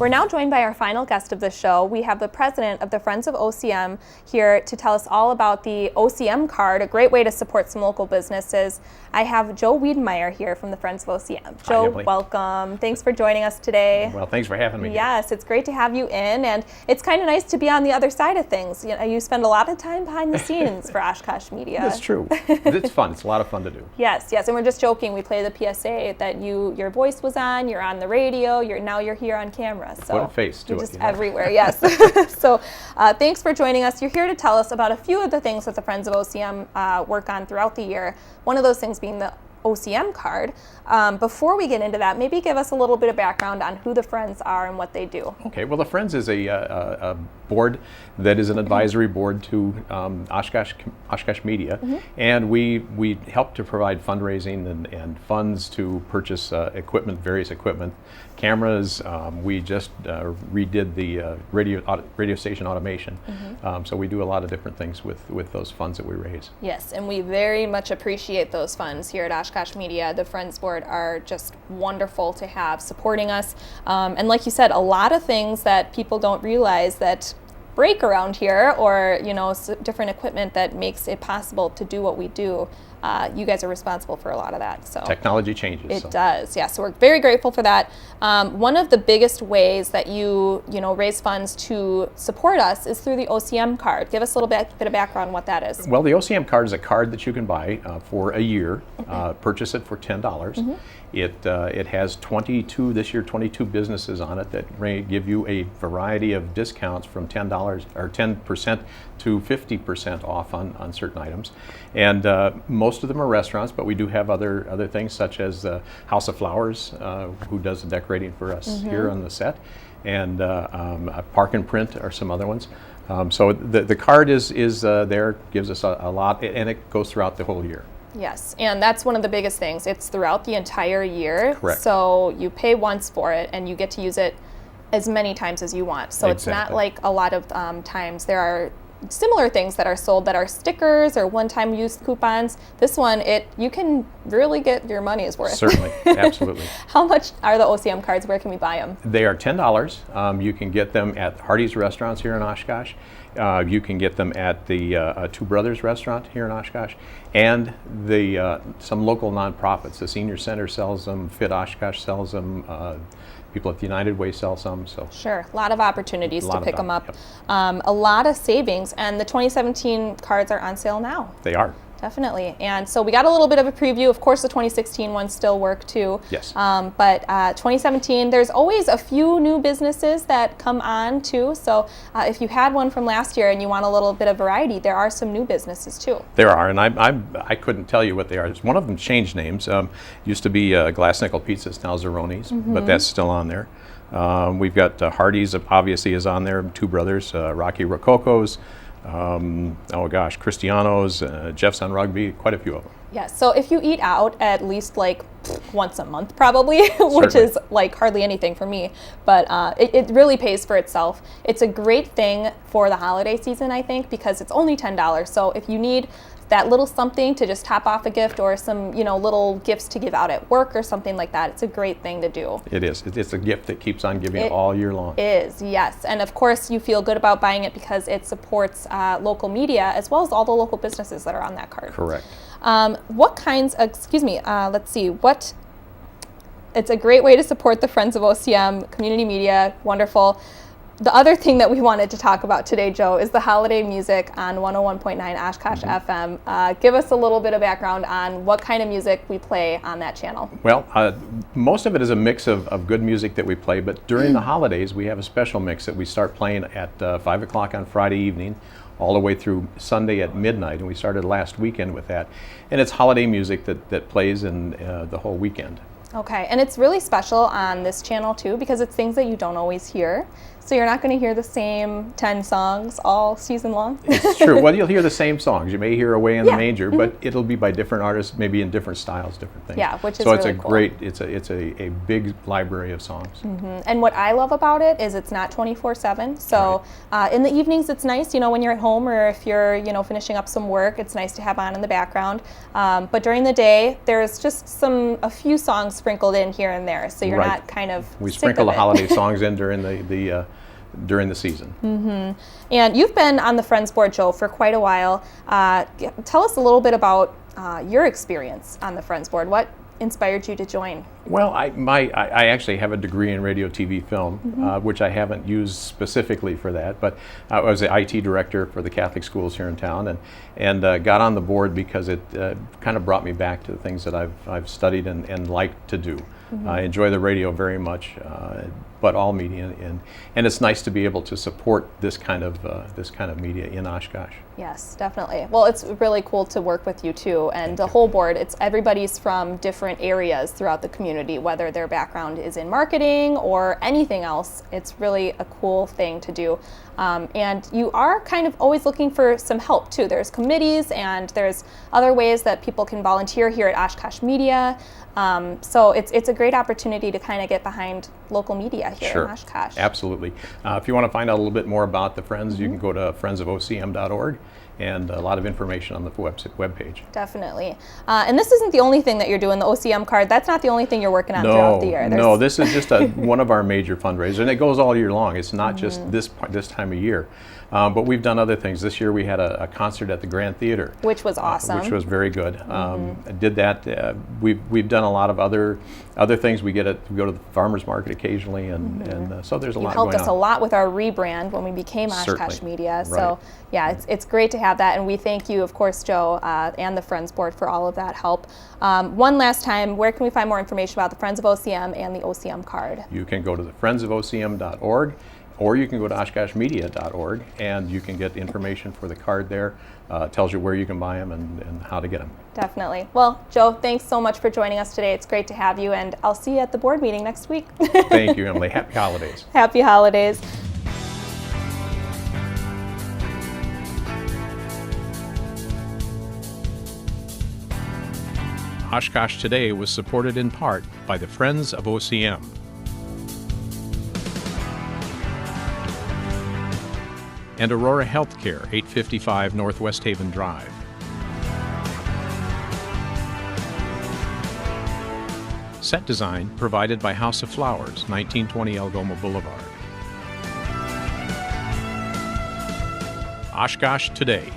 We're now joined by our final guest of the show. We have the president of the Friends of OCM here to tell us all about the OCM card, a great way to support some local businesses. I have Joe Wiedemeyer here from the Friends of OCM. Joe, welcome. Thanks for joining us today. Well, thanks for having me. Yes, it's great to have you in, and it's kind of nice to be on the other side of things. You know, you spend a lot of time behind the scenes for Oshkosh Media. That's true. It's fun. It's a lot of fun to do. Yes, and we're just joking. We play the PSA that your voice was on, you're on the radio, now you're here on camera. So put a face to you're it. Just everywhere, yes. So thanks for joining us. You're here to tell us about a few of the things that the Friends of OCM work on throughout the year. One of those things being the OCM card. Before we get into that, maybe give us a little bit of background on who the Friends are and what they do. Okay, well, the Friends is a board that is an advisory board to Oshkosh Media, and we help to provide fundraising and funds to purchase various equipment, cameras. We just redid the radio station automation, so we do a lot of different things with those funds that we raise. Yes, and we very much appreciate those funds here at Oshkosh Media. The Friends Board are just wonderful to have supporting us. And like you said, a lot of things that people don't realize that break around here, or different equipment that makes it possible to do what we do. You guys are responsible for a lot of that. So technology changes. It does, yeah. So we're very grateful for that. One of the biggest ways that you raise funds to support us is through the OCM card. Give us a little bit of background on what that is. Well, the OCM card is a card that you can buy for a year. Purchase it for $10. It has 22 businesses on it that give you a variety of discounts from $10 or 10% to 50% off on certain items, and most of them are restaurants, but we do have other things such as House of Flowers, who does the decorating for us here on the set, and Park and Print are some other ones. So the card is there, gives us a lot, and it goes throughout the whole year. Yes, and that's one of the biggest things. It's throughout the entire year. Correct. So you pay once for it, and you get to use it as many times as you want. So It's not like a lot of times there are similar things that are sold that are stickers or one-time use coupons. This one, you can really get your money's worth. Certainly, absolutely. How much are the OCM cards? Where can we buy them? They are $10. You can get them at Hardee's restaurants here in Oshkosh. You can get them at the Two Brothers restaurant here in Oshkosh, and some local nonprofits. The Senior Center sells them, Fit Oshkosh sells them, people at the United Way sell some. So sure, a lot of opportunities to pick them up. Yep. A lot of savings, and the 2017 cards are on sale now. They are. Definitely. And so we got a little bit of a preview. Of course, the 2016 ones still work too. Yes. But 2017, there's always a few new businesses that come on too. So if you had one from last year and you want a little bit of variety, there are some new businesses too. There are, and I couldn't tell you what they are. One of them changed names. Used to be Glass Nickel Pizzas, now Zeroni's, but that's still on there. We've got Hardee's, obviously, is on there. Two Brothers, Rocky Rococo's. Cristiano's, Jeff's on Rugby, quite a few of them. Yeah, so if you eat out at least like once a month probably, which is like hardly anything for me, but it really pays for itself. It's a great thing for the holiday season, I think, because it's only $10. So if you need that little something to just top off a gift, or some little gifts to give out at work or something like that, it's a great thing to do. It is. It's a gift that keeps on giving all year long. It is, yes. And of course you feel good about buying it because it supports local media as well as all the local businesses that are on that card. Correct. What kinds, let's see, it's a great way to support the Friends of OCM, community media, wonderful. The other thing that we wanted to talk about today, Joe, is the holiday music on 101.9 Oshkosh FM. Give us a little bit of background on what kind of music we play on that channel. Well, most of it is a mix of good music that we play, but during the holidays we have a special mix that we start playing at 5 o'clock on Friday evening, all the way through Sunday at midnight, and we started last weekend with that. And it's holiday music that plays in the whole weekend. Okay, and it's really special on this channel too because it's things that you don't always hear. So you're not going to hear the same 10 songs all season long? It's true. Well, you'll hear the same songs. You may hear Away in the Yeah. Manger, but it'll be by different artists, maybe in different styles, different things. Yeah, which is so it's really a cool. great, it's a big library of songs. And what I love about it is it's not 24/7. So in the evenings, it's nice, when you're at home or if you're, finishing up some work, it's nice to have on in the background. But during the day, there's just a few songs sprinkled in here and there, so you're Right. not kind of We sick sprinkle of the it. holiday songs in during the season. And you've been on the Friends Board, Joe, for quite a while. Tell us a little bit about your experience on the Friends Board. What inspired you to join? Well, I actually have a degree in radio, TV, film, which I haven't used specifically for that, but I was the IT director for the Catholic schools here in town, and got on the board because it kind of brought me back to the things that I've studied and liked to do. I enjoy the radio very much, but all media, and it's nice to be able to support this kind of media in Oshkosh. Yes, definitely. Well, it's really cool to work with you too, and the whole board. Everybody's from different areas throughout the community, whether their background is in marketing or anything else. It's really a cool thing to do. And you are kind of always looking for some help too. There's committees and there's other ways that people can volunteer here at Oshkosh Media. So it's a great opportunity to kind of get behind local media here in Oshkosh. Absolutely. If you want to find out a little bit more about the Friends, you can go to friendsofocm.org, and a lot of information on the webpage. Definitely. And this isn't the only thing that you're doing, the OCM card. That's not the only thing you're working on throughout the year. No, this is just one of our major fundraisers, and it goes all year long. It's not just this time of year. But we've done other things. This year we had a concert at the Grand Theater, which was awesome. Which was very good. I did that. We've done a lot of other things. We go to the farmers market occasionally, and so there's a lot going on. You helped us a lot with our rebrand when we became Oshkosh Media. So yeah, it's great to have that, and we thank you, of course, Joe, and the Friends Board for all of that help. One last time, where can we find more information about the Friends of OCM and the OCM card? You can go to the friendsofocm.org. Or you can go to oshkoshmedia.org, and you can get information for the card there. Tells you where you can buy them and how to get them. Definitely. Well, Joe, thanks so much for joining us today. It's great to have you, and I'll see you at the board meeting next week. Thank you, Emily. Happy holidays. Happy holidays. Oshkosh Today was supported in part by the Friends of OCM. And Aurora Healthcare, 855 Northwest Haven Drive. Set design provided by House of Flowers, 1920 Algoma Boulevard. Oshkosh Today.